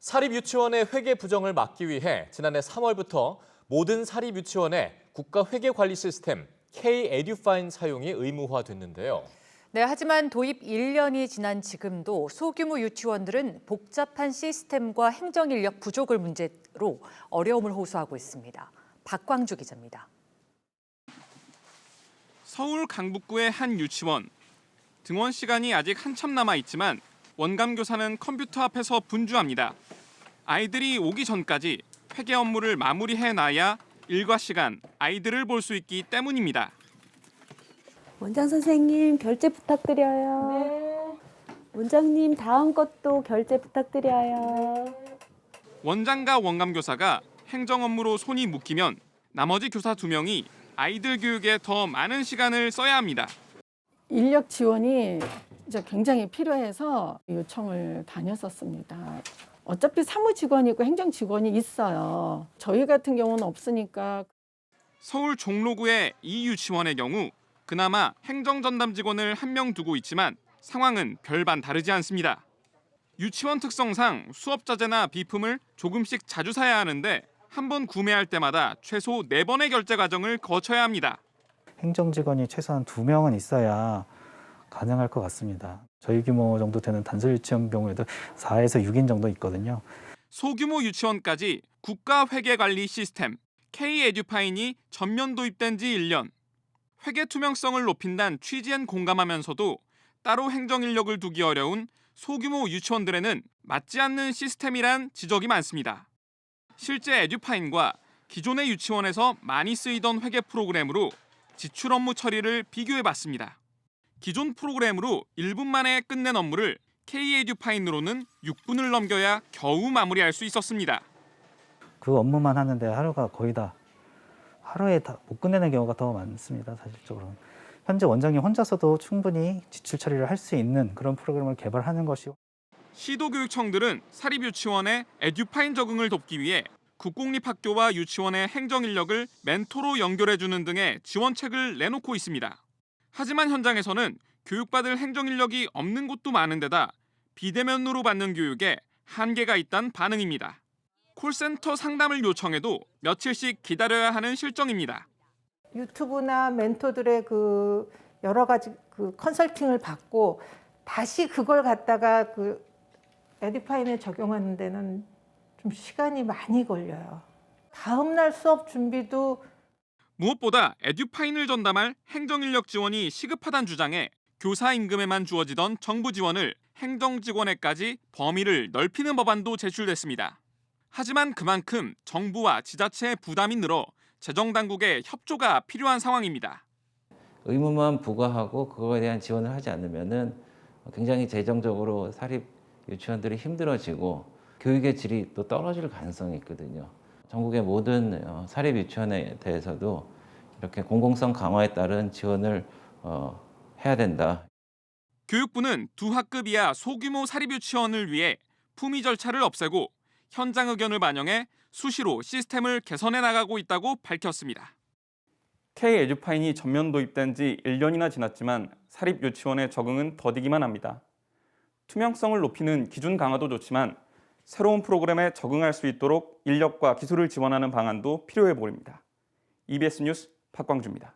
사립유치원의 회계 부정을 막기 위해 지난해 3월부터 모든 사립유치원에 국가 회계 관리 시스템 K-에듀파인 사용이 의무화됐는데요. 네, 하지만 도입 1년이 지난 지금도 소규모 유치원들은 복잡한 시스템과 행정 인력 부족을 문제로 어려움을 호소하고 있습니다. 박광주 기자입니다. 서울 강북구의 한 유치원. 등원 시간이 아직 한참 남아 있지만 원감 교사는 컴퓨터 앞에서 분주합니다. 아이들이 오기 전까지 회계 업무를 마무리해놔야 일과 시간 아이들을 볼 수 있기 때문입니다. 원장 선생님, 결제 부탁드려요. 네. 원장님, 다음 것도 결제 부탁드려요. 원장과 원감 교사가 행정 업무로 손이 묶이면 나머지 교사 2명이 아이들 교육에 더 많은 시간을 써야 합니다. 인력 지원이 이제 굉장히 필요해서 요청을 다녔었습니다. 어차피 사무직원이고 행정직원이 있어요. 저희 같은 경우는 없으니까. 서울 종로구의 이 유치원의 경우 그나마 행정전담 직원을 1명 두고 있지만 상황은 별반 다르지 않습니다. 유치원 특성상 수업 자재나 비품을 조금씩 자주 사야 하는데 한 번 구매할 때마다 최소 4번의 결제 과정을 거쳐야 합니다. 행정직원이 최소한 2명은 있어야 가능할 것 같습니다. 저희 규모 정도 되는 단설 유치원 경우에도 4에서 6인 정도 있거든요. 소규모 유치원까지 국가회계관리 시스템 K-에듀파인이 전면 도입된 지 1년. 회계 투명성을 높인다는 취지엔 공감하면서도 따로 행정 인력을 두기 어려운 소규모 유치원들에는 맞지 않는 시스템이란 지적이 많습니다. 실제 에듀파인과 기존의 유치원에서 많이 쓰이던 회계 프로그램으로 지출 업무 처리를 비교해봤습니다. 기존 프로그램으로 1분 만에 끝낸 업무를 K-에듀파인으로는 6분을 넘겨야 겨우 마무리할 수 있었습니다. 그 업무만 하는데 하루가 거의 다 하루에 다 못 끝내는 경우가 더 많습니다. 사실적으로는. 현재 원장님 혼자서도 충분히 지출 처리를 할 수 있는 그런 프로그램을 개발하는 것이 시도교육청들은 사립유치원의 에듀파인 적응을 돕기 위해 국공립학교와 유치원의 행정 인력을 멘토로 연결해주는 등의 지원책을 내놓고 있습니다. 하지만 현장에서는 교육받을 행정 인력이 없는 곳도 많은 데다 비대면으로 받는 교육에 한계가 있다는 반응입니다. 콜센터 상담을 요청해도 며칠씩 기다려야 하는 실정입니다. 유튜브나 멘토들의 그 여러 가지 그 컨설팅을 받고 다시 그걸 갖다가 그 에듀파인에 적용하는 데는 좀 시간이 많이 걸려요. 다음 날 수업 준비도 무엇보다 에듀파인을 전담할 행정인력 지원이 시급하다는 주장에 교사 임금에만 주어지던 정부 지원을 행정직원에까지 범위를 넓히는 법안도 제출됐습니다. 하지만 그만큼 정부와 지자체의 부담이 늘어 재정당국의 협조가 필요한 상황입니다. 의무만 부과하고 그거에 대한 지원을 하지 않으면은 굉장히 재정적으로 사립 유치원들이 힘들어지고 교육의 질이 또 떨어질 가능성이 있거든요. 전국의 모든 사립 유치원에 대해서도 이렇게 공공성 강화에 따른 지원을 해야 된다. 교육부는 2학급 이하 소규모 사립 유치원을 위해 품위 절차를 없애고 현장 의견을 반영해 수시로 시스템을 개선해 나가고 있다고 밝혔습니다. K-에듀파인이 전면 도입된 지 1년이나 지났지만 사립 유치원의 적응은 더디기만 합니다. 투명성을 높이는 기준 강화도 좋지만 새로운 프로그램에 적응할 수 있도록 인력과 기술을 지원하는 방안도 필요해 보입니다. EBS 뉴스 박광주입니다.